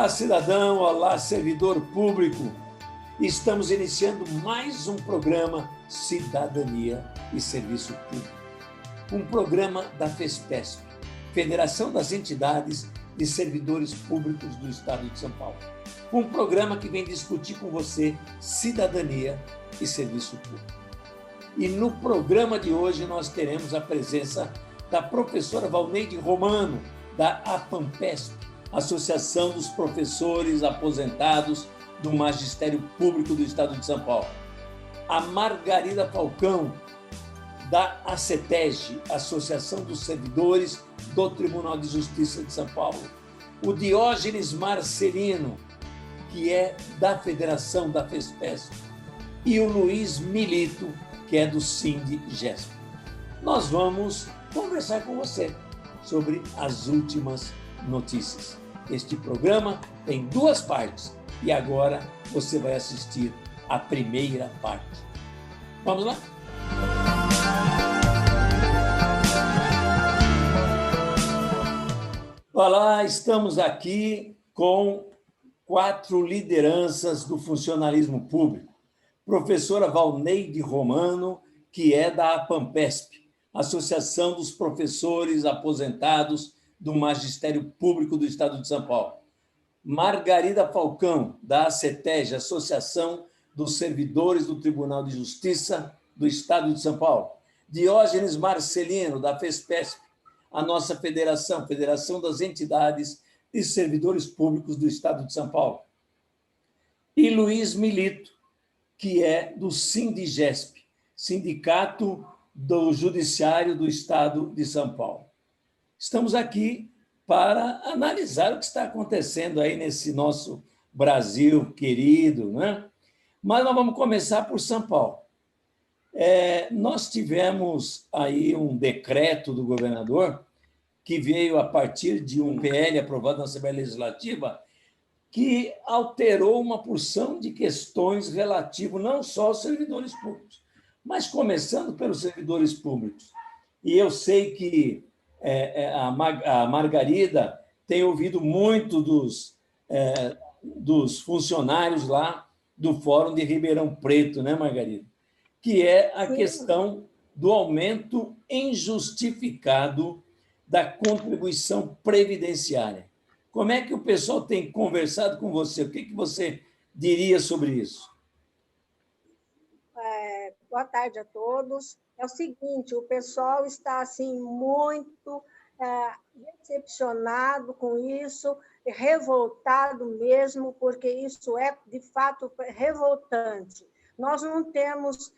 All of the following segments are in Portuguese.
Olá, cidadão, olá, servidor público. Estamos iniciando mais um programa Cidadania e Serviço Público. Um programa da FESPESP, Federação das Entidades de Servidores Públicos do Estado de São Paulo. Um programa que vem discutir com você cidadania e serviço público. E no programa de hoje nós teremos a presença da professora Valneide Romano, da APAMPESP, Associação dos Professores Aposentados do Magistério Público do Estado de São Paulo. A Margarida Falcão, da ACETEG, Associação dos Servidores do Tribunal de Justiça de São Paulo. O Diógenes Marcelino, que é da Federação da FESPESP. E o Luiz Milito, que é do Sindigesp. Nós vamos conversar com você sobre as últimas notícias. Este programa tem duas partes e agora você vai assistir a primeira parte. Vamos lá? Olá, estamos aqui com 4 lideranças do funcionalismo público. Professora Valneide Romano, que é da APAMPESP, Associação dos Professores Aposentados do Magistério Público do Estado de São Paulo. Margarida Falcão, da ACETEG, Associação dos Servidores do Tribunal de Justiça do Estado de São Paulo. Diógenes Marcelino, da FESPESP, a nossa federação, Federação das Entidades de Servidores Públicos do Estado de São Paulo. E Luiz Milito, que é do Sindigesp, Sindicato do Judiciário do Estado de São Paulo. Estamos aqui para analisar o que está acontecendo aí nesse nosso Brasil querido, né? Mas nós vamos começar por São Paulo. Nós tivemos aí um decreto do governador que veio a partir de um PL aprovado na Assembleia Legislativa que alterou uma porção de questões relativas não só aos servidores públicos, mas começando pelos servidores públicos. E eu sei que a Margarida tem ouvido muito dos funcionários lá do Fórum de Ribeirão Preto, né, Margarida? Que é a questão do aumento injustificado da contribuição previdenciária. Como é que o pessoal tem conversado com você? O que você diria sobre isso? Boa tarde a todos. É o seguinte, o pessoal está assim muito decepcionado com isso, revoltado mesmo, porque isso é, de fato, revoltante. Nós não temos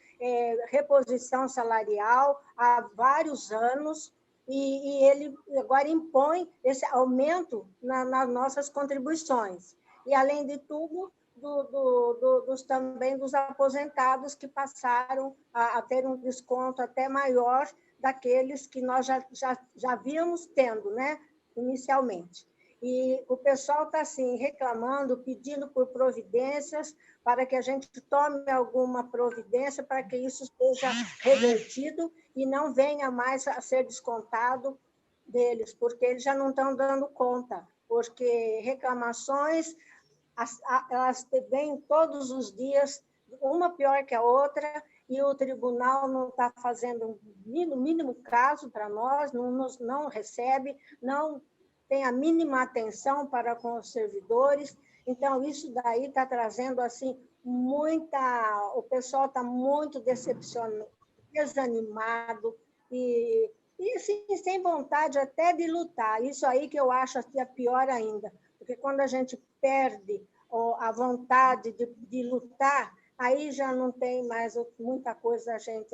reposição salarial há vários anos e ele agora impõe esse aumento nas nossas contribuições. E, além de tudo, também dos aposentados que passaram a ter um desconto até maior daqueles que nós já víamos tendo, né, inicialmente. E o pessoal está assim, reclamando, pedindo por providências para que a gente tome alguma providência para que isso seja revertido e não venha mais a ser descontado deles, porque eles já não estão dando conta, porque reclamações elas vêm todos os dias, uma pior que a outra, e o tribunal não está fazendo o mínimo caso para nós, não recebe, não tem a mínima atenção para com os servidores. Então, isso daí está trazendo assim, o pessoal está muito decepcionado, desanimado, e assim, sem vontade até de lutar. Isso aí que eu acho que é pior ainda, porque quando a gente perde a vontade de lutar, aí já não tem mais muita coisa a gente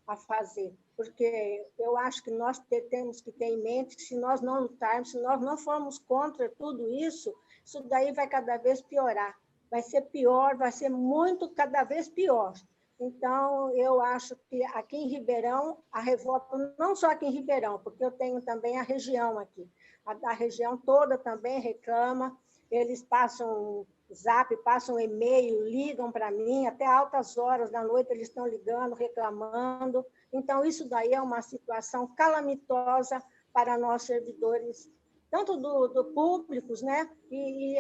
a fazer, porque eu acho que nós temos que ter em mente que se nós não lutarmos, se nós não formos contra tudo isso, isso daí vai cada vez piorar, vai ser pior, vai ser muito, cada vez pior. Então, eu acho que aqui em Ribeirão, a revolta, não só aqui em Ribeirão, porque eu tenho também a região aqui, a região toda também reclama, eles passam zap, passam e-mail, ligam para mim, até altas horas da noite eles estão ligando, reclamando. Então, isso daí é uma situação calamitosa para nós servidores tanto do públicos, né? E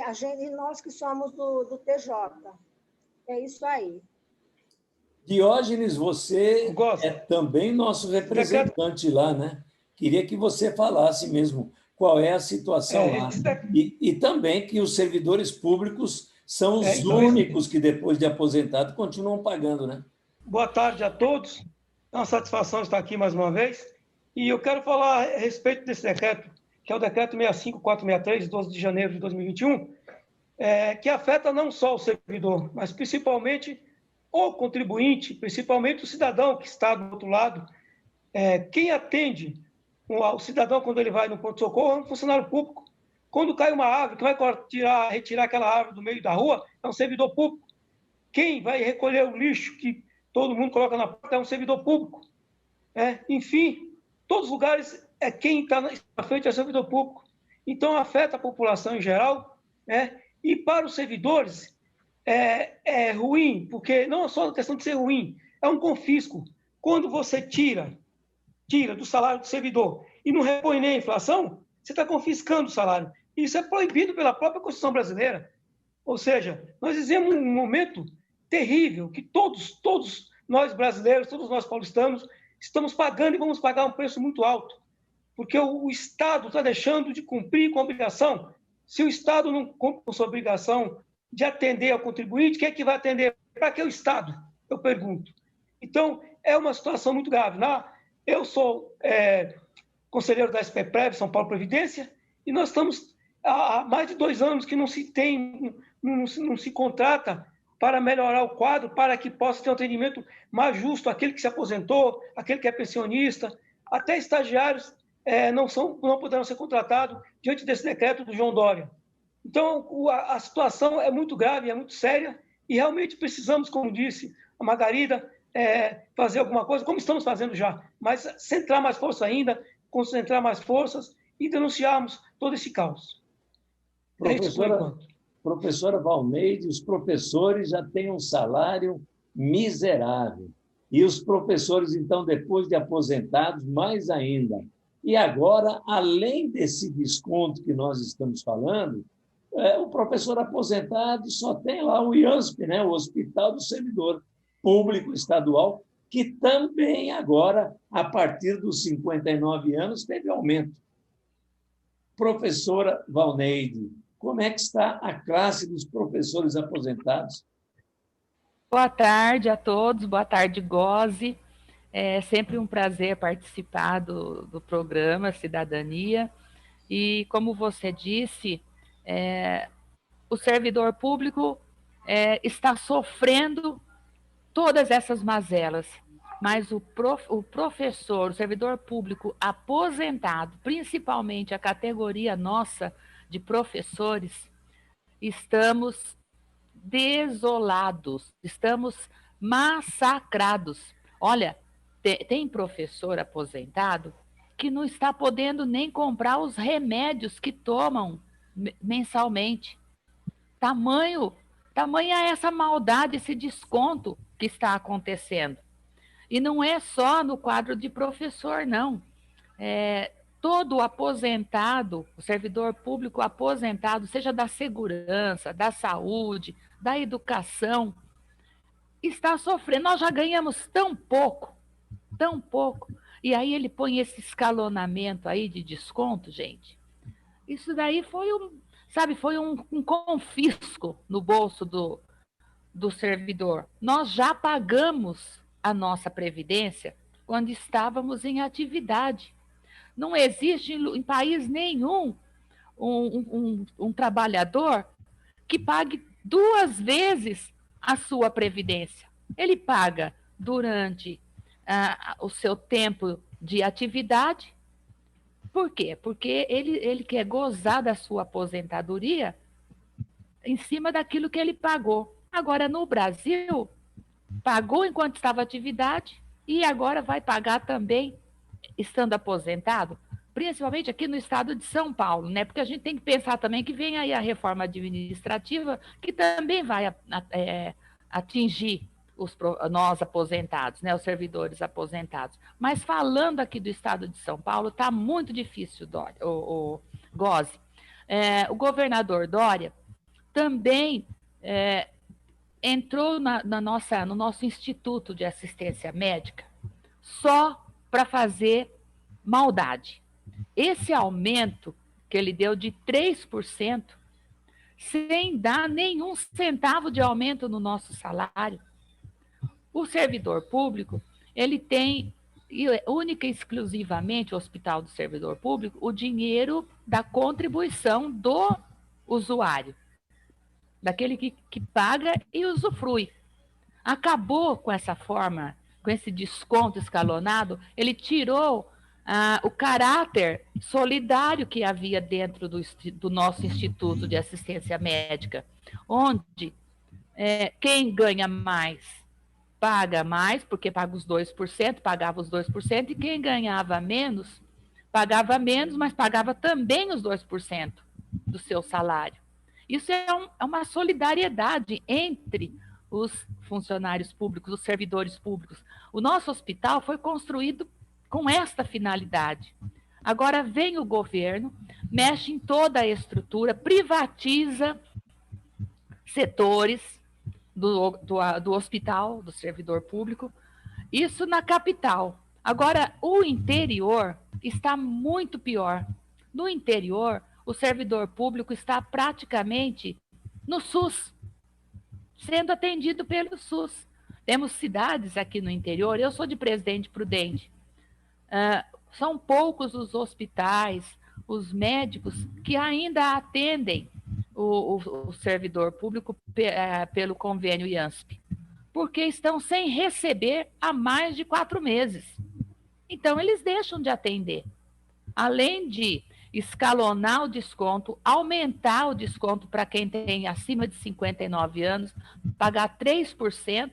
nós que somos do TJ. É isso aí. Diógenes, você é também nosso representante lá, né? Queria que você falasse mesmo qual é a situação lá. E também que os servidores públicos são os únicos que, depois de aposentado, continuam pagando, né? Boa tarde a todos. É uma satisfação estar aqui mais uma vez. E eu quero falar a respeito desse decreto, que é o decreto 65463, 12 de janeiro de 2021, que afeta não só o servidor, mas principalmente o contribuinte, principalmente o cidadão que está do outro lado. Quem atende o cidadão quando ele vai no pronto-socorro é um funcionário público. Quando cai uma árvore, que vai retirar aquela árvore do meio da rua, é um servidor público. Quem vai recolher o lixo que todo mundo coloca na porta é um servidor público. Enfim, todos os lugares, quem está na frente é servidor público. Então, afeta a população em geral, e para os servidores é ruim, porque não é só a questão de ser ruim, é um confisco. Quando você tira do salário do servidor e não repõe nem a inflação, você está confiscando o salário. Isso é proibido pela própria Constituição brasileira. Ou seja, nós vivemos um momento terrível que todos nós brasileiros, todos nós paulistanos, estamos pagando e vamos pagar um preço muito alto, porque o Estado está deixando de cumprir com a obrigação. Se o Estado não cumpre com sua obrigação de atender ao contribuinte, quem é que vai atender? Para que o Estado? Eu pergunto. Então, é uma situação muito grave. Eu sou conselheiro da SPPrev, São Paulo Previdência, e nós estamos há mais de 2 anos que não se contrata para melhorar o quadro, para que possa ter um atendimento mais justo, aquele que se aposentou, aquele que é pensionista, até estagiários não poderão ser contratados diante desse decreto do João Dória. Então, a situação é muito grave, é muito séria, e realmente precisamos, como disse a Margarida, fazer alguma coisa, como estamos fazendo já, mas centrar mais força ainda, concentrar mais forças e denunciarmos todo esse caos. Professora Valneide, os professores já têm um salário miserável. E os professores, então, depois de aposentados, mais ainda. E agora, além desse desconto que nós estamos falando, o professor aposentado só tem lá o IANSP, né? O Hospital do Servidor Público Estadual, que também agora, a partir dos 59 anos, teve aumento. Professora Valneide, como é que está a classe dos professores aposentados? Boa tarde a todos, boa tarde, Goze. É sempre um prazer participar do programa Cidadania. E, como você disse, o servidor público está sofrendo todas essas mazelas, mas o professor, o servidor público aposentado, principalmente a categoria nossa de professores, estamos desolados, estamos massacrados. Olha, tem professor aposentado que não está podendo nem comprar os remédios que tomam mensalmente. Tamanha essa maldade, esse desconto que está acontecendo. E não é só no quadro de professor, não. Todo aposentado, o servidor público aposentado, seja da segurança, da saúde, da educação, está sofrendo. Nós já ganhamos tão pouco. E aí ele põe esse escalonamento aí de desconto, gente. Isso daí foi um confisco no bolso do servidor. Nós já pagamos a nossa previdência quando estávamos em atividade. Não existe em país nenhum um trabalhador que pague 2 vezes a sua previdência. Ele paga durante o seu tempo de atividade. Por quê? Porque ele quer gozar da sua aposentadoria em cima daquilo que ele pagou. Agora, no Brasil, pagou enquanto estava em atividade e agora vai pagar também estando aposentado, principalmente aqui no estado de São Paulo, né? Porque a gente tem que pensar também que vem aí a reforma administrativa, que também vai atingir nós aposentados, né? Os servidores aposentados. Mas falando aqui do estado de São Paulo, está muito difícil, goze. O governador Dória também entrou no nosso Instituto de Assistência Médica só para fazer maldade. Esse aumento que ele deu de 3%, sem dar nenhum centavo de aumento no nosso salário. O servidor público, ele tem, única e exclusivamente, o Hospital do Servidor Público, o dinheiro da contribuição do usuário, daquele que paga e usufrui. Acabou com essa forma, com esse desconto escalonado, ele tirou o caráter solidário que havia dentro do nosso Instituto de Assistência Médica, onde quem ganha mais, porque paga os 2%, pagava os 2%, e quem ganhava menos, pagava menos, mas pagava também os 2% do seu salário. Isso é uma solidariedade entre os funcionários públicos, os servidores públicos. O nosso hospital foi construído com esta finalidade. Agora vem o governo, mexe em toda a estrutura, privatiza setores do hospital, do servidor público, isso na capital. Agora, o interior está muito pior. No interior, o servidor público está praticamente no SUS, sendo atendido pelo SUS. Temos cidades aqui no interior, eu sou de Presidente Prudente, são poucos os hospitais, os médicos que ainda atendem o servidor público pelo convênio IANSP, porque estão sem receber há mais de 4 meses. Então, eles deixam de atender. Além de escalonar o desconto, aumentar o desconto para quem tem acima de 59 anos, pagar 3%,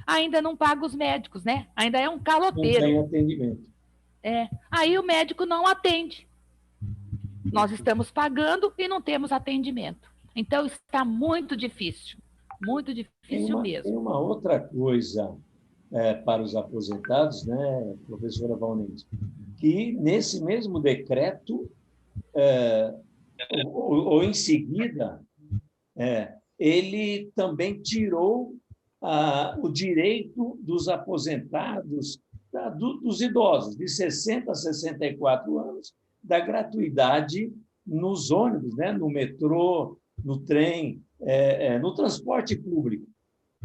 ainda não paga os médicos, né? Ainda é um caloteiro. Não tem atendimento. Aí o médico não atende. Nós estamos pagando e não temos atendimento. Então, está muito difícil mesmo. Tem uma outra coisa para os aposentados, né, professora Valneide, que nesse mesmo decreto, ou em seguida, ele também tirou o direito dos aposentados, dos idosos, de 60 a 64 anos, da gratuidade nos ônibus, né? No metrô, no trem, no transporte público.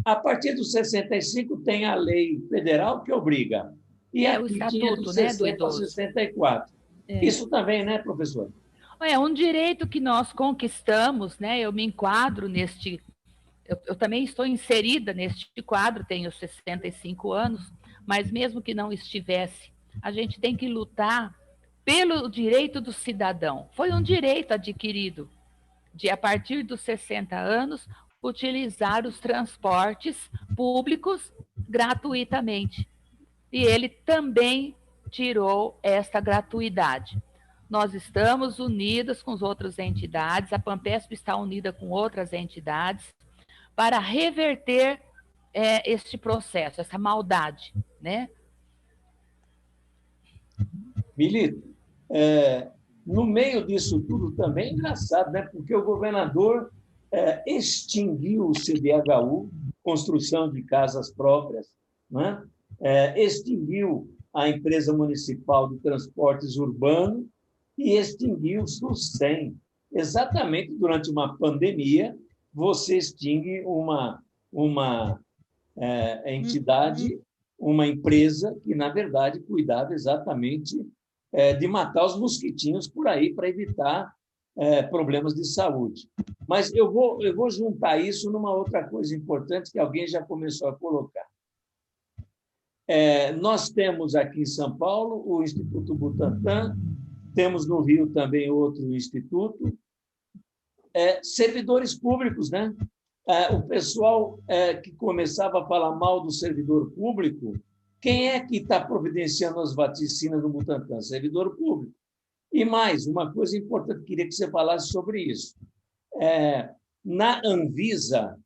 A partir dos 65 tem a lei federal que obriga. E aqui o estatuto, tinha dos 60 do idoso. a 64. Isso também, né, professor? É um direito que nós conquistamos, né? Eu me enquadro neste... Eu também estou inserida neste quadro, tenho 65 anos, mas mesmo que não estivesse, a gente tem que lutar pelo direito do cidadão. Foi um direito adquirido de, a partir dos 60 anos, utilizar os transportes públicos gratuitamente. E ele também tirou esta gratuidade. Nós estamos unidas com as outras entidades, a Pampesp está unida com outras entidades, para reverter este processo, essa maldade, né? Milito, no meio disso tudo também é engraçado, né? Porque o governador extinguiu o CDHU, construção de casas próprias, né? Extinguiu a empresa municipal de transportes urbano e extinguiu o SUSEM. Exatamente durante uma pandemia, você extingue uma entidade, uma empresa que, na verdade, cuidava exatamente de matar os mosquitinhos por aí para evitar problemas de saúde. Mas eu vou juntar isso numa outra coisa importante que alguém já começou a colocar. Nós temos aqui em São Paulo o Instituto Butantan, temos no Rio também outro instituto, servidores públicos, né? O pessoal que começava a falar mal do servidor público, quem é que está providenciando as vacinas no Butantan? Servidor público. E mais, uma coisa importante, queria que você falasse sobre isso. Na Anvisa,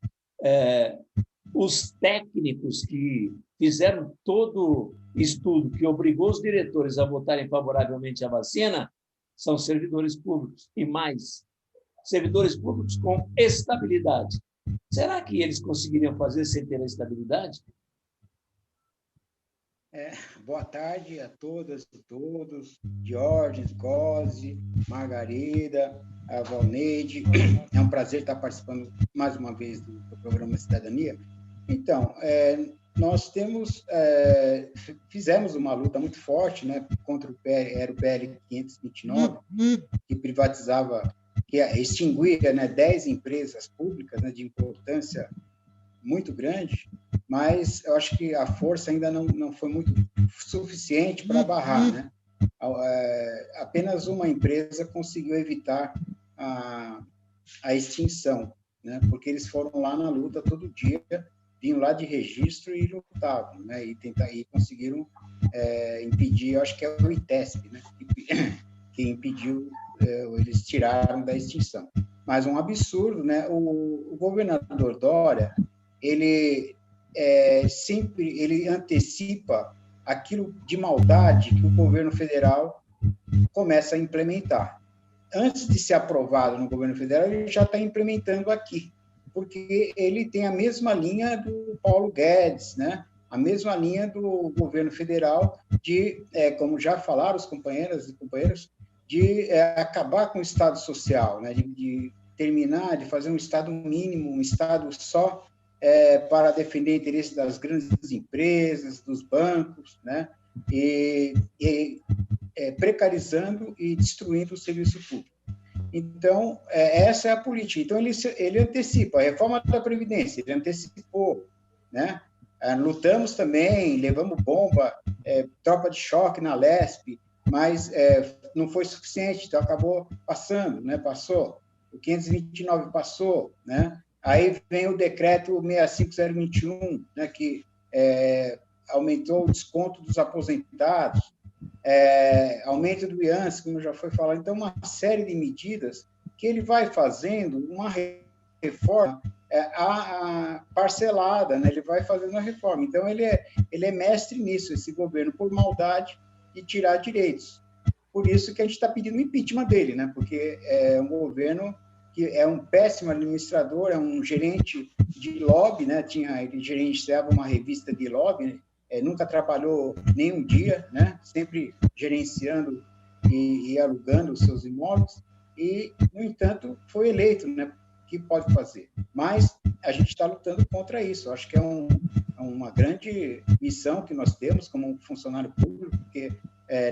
os técnicos que fizeram todo estudo que obrigou os diretores a votarem favoravelmente à vacina, são servidores públicos, e mais, servidores públicos com estabilidade. Será que eles conseguiriam fazer sem ter a estabilidade? Boa tarde a todas e todos, Diógenes, Gose, Margarida, a Valneide. É um prazer estar participando mais uma vez do programa Cidadania. Então, nós fizemos uma luta muito forte, né, contra o PL, era o PL 529, que privatizava, que extinguia, né, 10 empresas públicas, né, de importância muito grande, mas eu acho que a força ainda não foi muito suficiente para barrar, né? Apenas uma empresa conseguiu evitar a extinção, né? Porque eles foram lá na luta todo dia, vinham lá de registro e lutavam, né? E conseguiram impedir, eu acho que é o ITESP, né? Que impediu, eles tiraram da extinção. Mas um absurdo, né? O governador Dória, ele antecipa aquilo de maldade que o governo federal começa a implementar. Antes de ser aprovado no governo federal, ele já está implementando aqui, porque ele tem a mesma linha do Paulo Guedes, né? A mesma linha do governo federal de, como já falaram os companheiras e companheiros, de acabar com o Estado social, né? De terminar, de fazer um Estado mínimo, um Estado só para defender interesses das grandes empresas, dos bancos, né? E precarizando e destruindo o serviço público. Então, essa é a política. Então, ele antecipa a reforma da Previdência, ele antecipou, né? Lutamos também, levamos bomba, tropa de choque na Lesp, mas não foi suficiente, então acabou passando, né? Passou. O 529 passou, né? Aí vem o decreto 65021, né, que aumentou o desconto dos aposentados, aumento do IANS, como já foi falado. Então, uma série de medidas que ele vai fazendo uma reforma parcelada, né? Ele vai fazendo a reforma. Então, ele é mestre nisso, esse governo, por maldade de tirar direitos. Por isso que a gente está pedindo o impeachment dele, né? Porque é um governo que é um péssimo administrador, é um gerente de lobby, né? Ele gerenciava uma revista de lobby, nunca trabalhou nem um dia, né? Sempre gerenciando e alugando os seus imóveis, e, no entanto, foi eleito, né? O que pode fazer? Mas a gente está lutando contra isso. Eu acho que é uma grande missão que nós temos como funcionário público, porque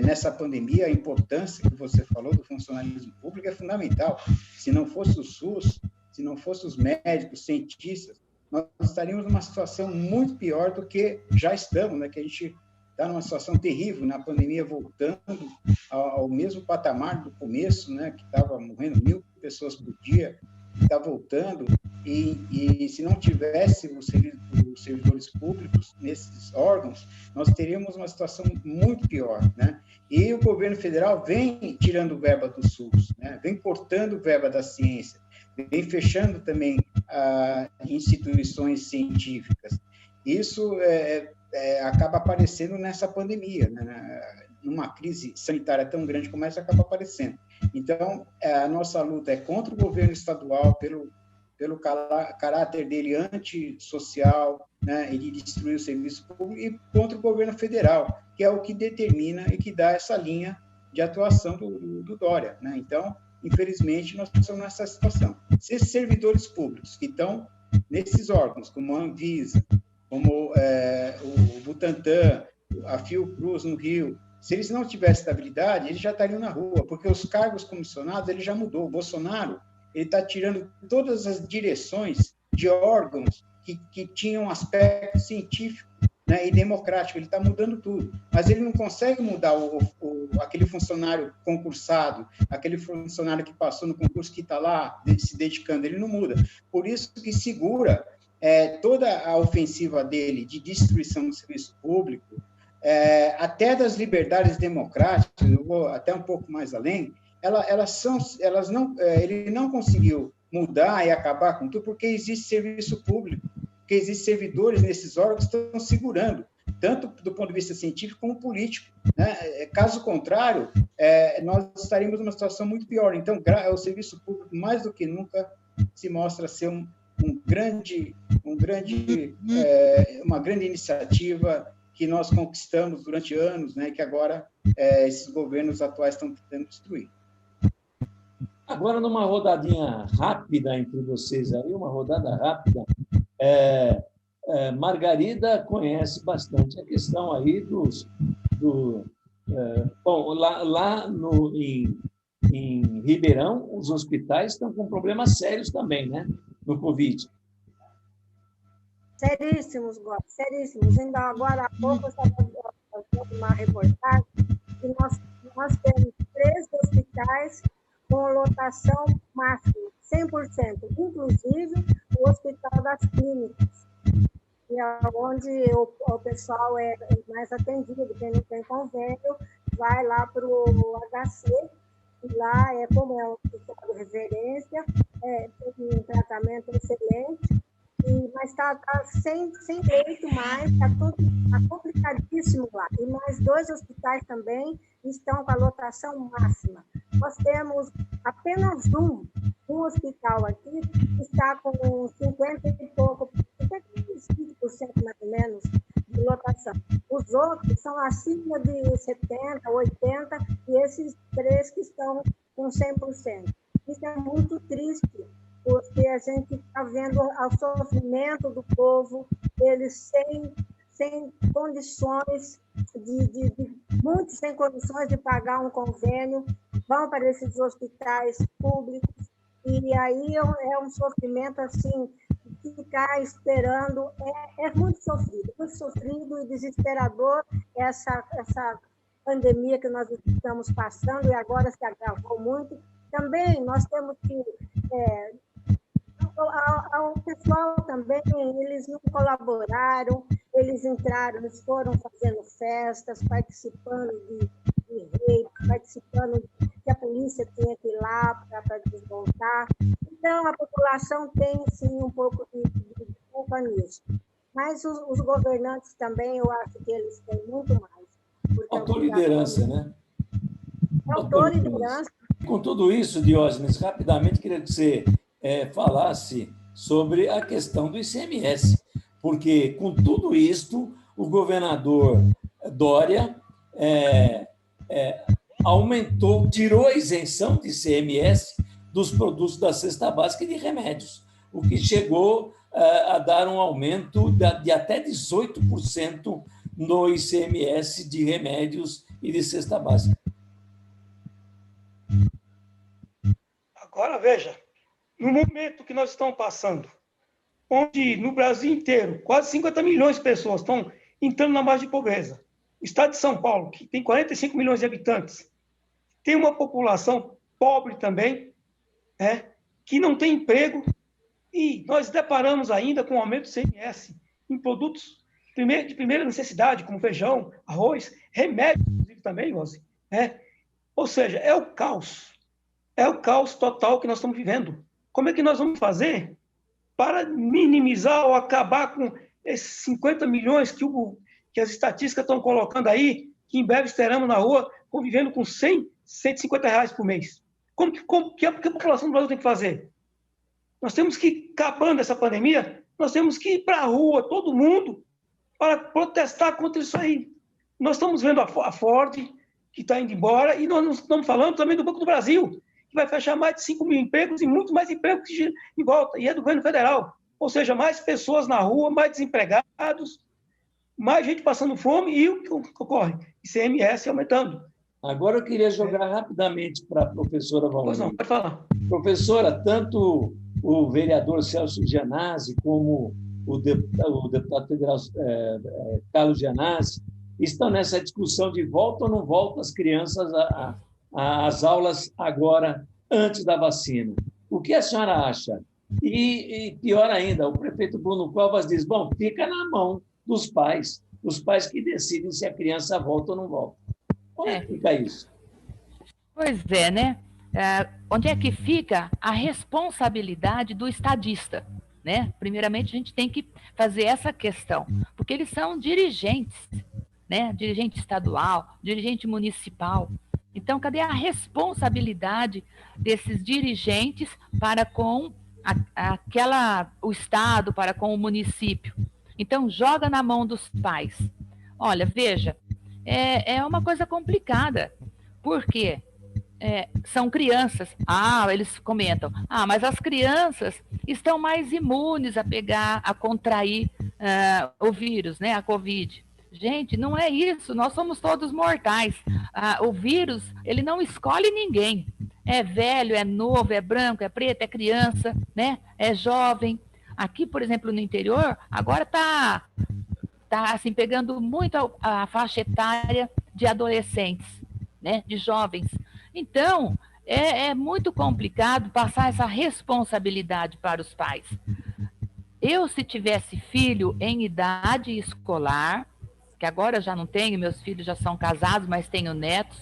nessa pandemia a importância que você falou do funcionalismo público é fundamental. Se não fosse o SUS, se não fossem os médicos, cientistas, nós estaríamos numa situação muito pior do que já estamos, né? Que a gente está numa situação terrível, na pandemia voltando ao mesmo patamar do começo, né? Que estava morrendo 1.000 pessoas por dia, está voltando, e se não tivesse os servidores públicos nesses órgãos, nós teríamos uma situação muito pior, né? E o governo federal vem tirando verba do SUS, né? Vem cortando verba da ciência, vem fechando também instituições científicas. Isso acaba aparecendo nessa pandemia, né? Numa crise sanitária tão grande como essa, acaba aparecendo. Então, a nossa luta é contra o governo estadual, pelo caráter dele antissocial, né, e de destruir o serviço público, e contra o governo federal, que é o que determina e que dá essa linha de atuação do Dória, né? Então, infelizmente, nós estamos nessa situação. Se esses servidores públicos que estão nesses órgãos, como a Anvisa, como o Butantan, a Fiocruz no Rio, se eles não tivessem estabilidade, eles já estariam na rua, porque os cargos comissionados ele já mudou. O Bolsonaro ele está tirando todas as direções de órgãos que tinham aspecto científico, né, e democrático. Ele está mudando tudo, mas ele não consegue mudar aquele funcionário concursado, aquele funcionário que passou no concurso, que está lá se dedicando, ele não muda. Por isso que segura toda a ofensiva dele de destruição do serviço público, até das liberdades democráticas, eu vou até um pouco mais além, ele não conseguiu mudar e acabar com tudo, porque existe serviço público, porque existem servidores nesses órgãos que estão segurando. tanto do ponto de vista científico como político, né? Caso contrário, nós estaríamos numa situação muito pior. Então, o serviço público, mais do que nunca, se mostra ser uma grande iniciativa que nós conquistamos durante anos, né? Que agora esses governos atuais estão tentando destruir. Agora, numa rodadinha rápida entre vocês aí, uma rodada rápida, Margarida conhece bastante a questão aí bom, lá em Ribeirão, os hospitais estão com problemas sérios também, né? No Covid. Seríssimos, Góes, seríssimos. Ainda agora há pouco eu estava fazendo uma reportagem que nós temos 3 hospitais com lotação máxima, 100%, inclusive o Hospital das Clínicas, que é onde o pessoal é mais atendido. Quem não tem convênio vai lá para o HC, e lá como é um hospital de referência, tem um tratamento excelente, mas está sem leito mais, está complicadíssimo lá. E mais 2 hospitais também estão com a lotação máxima. Nós temos apenas um hospital aqui que está com 50 e pouco, 50% mais ou menos de lotação. Os outros são acima de 70%, 80%, e esses 3 que estão com 100%. Isso é muito triste, porque a gente está vendo o sofrimento do povo, eles sem condições muitos sem condições de pagar um convênio, vão para esses hospitais públicos, e aí é um sofrimento assim, ficar esperando, é muito sofrido e desesperador essa pandemia que nós estamos passando, e agora se agravou muito. Também nós temos que o pessoal também, eles não colaboraram, eles foram fazendo festas, participando de rede, participando que a polícia tinha que ir lá para desmontar. Então, a população tem, sim, um pouco de culpa nisso. Mas os governantes também, eu acho que eles têm muito mais. Autoliderança, né? Autoliderança. Com tudo isso, Diógenes, rapidamente queria que você falasse sobre a questão do ICMS, porque com tudo isto, o governador Dória aumentou, tirou a isenção de ICMS dos produtos da cesta básica e de remédios, o que chegou a dar um aumento de até 18% no ICMS de remédios e de cesta básica. Agora, veja, no momento que nós estamos passando, onde no Brasil inteiro quase 50 milhões de pessoas estão entrando na margem de pobreza, o estado de São Paulo, que tem 45 milhões de habitantes, tem uma população pobre também, que não tem emprego, e nós deparamos ainda com o aumento do ICMS em produtos de primeira necessidade, como feijão, arroz, remédios, inclusive também, Rose. Ou seja, é o caos total que nós estamos vivendo. Como é que nós vamos fazer para minimizar ou acabar com esses 50 milhões que as estatísticas estão colocando aí, que em breve estaremos na rua convivendo com 100, 150 reais por mês? Que a população do Brasil tem que fazer? Nós temos que, acabando essa pandemia, nós temos que ir para a rua, todo mundo, para protestar contra isso aí. Nós estamos vendo a Ford, que está indo embora, e nós estamos falando também do Banco do Brasil, que vai fechar mais de 5 mil empregos e muito mais empregos em volta, e é do governo federal. Ou seja, mais pessoas na rua, mais desempregados, mais gente passando fome, e o que ocorre? ICMS aumentando. Agora eu queria jogar rapidamente para a professora Valmir. Pois não, pode falar. Professora, tanto o vereador Celso Gianazzi como o deputado federal Carlos Gianazzi estão nessa discussão de volta ou não volta as crianças às aulas agora, antes da vacina. O que a senhora acha? E pior ainda, o prefeito Bruno Covas diz, bom, fica na mão dos pais que decidem se a criança volta ou não volta. Como é que fica isso? Pois é, né? Onde é que fica a responsabilidade do estadista? né? Primeiramente, a gente tem que fazer essa questão, porque eles são dirigentes, né? Dirigente estadual, dirigente municipal. Então, cadê a responsabilidade desses dirigentes para com o Estado, para com o município? Então, joga na mão dos pais. Olha, veja, é uma coisa complicada. Por quê? São crianças. Eles comentam, mas as crianças estão mais imunes a contrair o vírus, né, a Covid. Gente, não é isso, nós somos todos mortais. O vírus, ele não escolhe ninguém. É velho, é novo, é branco, é preto, é criança, né? É jovem. Aqui, por exemplo, no interior, agora está assim, pegando muito a faixa etária de adolescentes, né? De jovens. Então, é muito complicado passar essa responsabilidade para os pais. Eu, se tivesse filho em idade escolar, que agora já não tenho, meus filhos já são casados, mas tenho netos,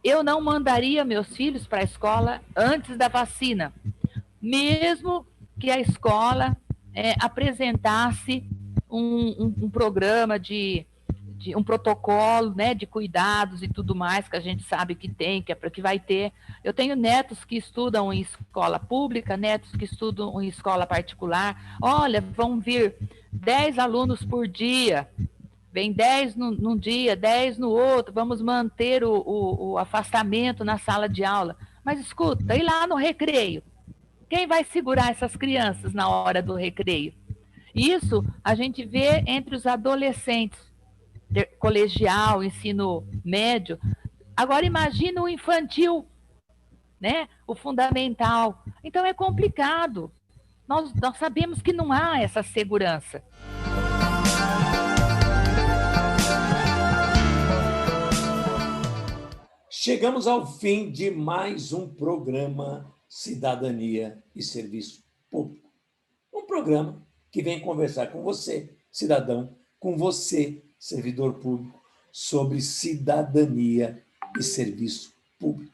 eu não mandaria meus filhos para a escola antes da vacina, mesmo que a escola apresentasse um programa de um protocolo, né, de cuidados e tudo mais que a gente sabe que tem, que vai ter. Eu tenho netos que estudam em escola pública, netos que estudam em escola particular. Olha, vão vir 10 alunos por dia, vem 10 num dia, 10 no outro, vamos manter o afastamento na sala de aula. Mas escuta, e lá no recreio? Quem vai segurar essas crianças na hora do recreio? Isso a gente vê entre os adolescentes, colegial, ensino médio. Agora imagina o infantil, né? O fundamental. Então é complicado. Nós sabemos que não há essa segurança. Chegamos ao fim de mais um programa Cidadania e Serviço Público. Um programa que vem conversar com você, cidadão, com você, servidor público, sobre cidadania e serviço público.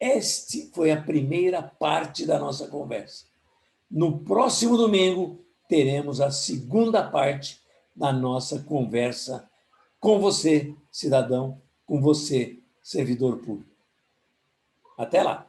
Este foi a primeira parte da nossa conversa. No próximo domingo, teremos a segunda parte da nossa conversa com você, cidadão, com você, servidor público. Até lá!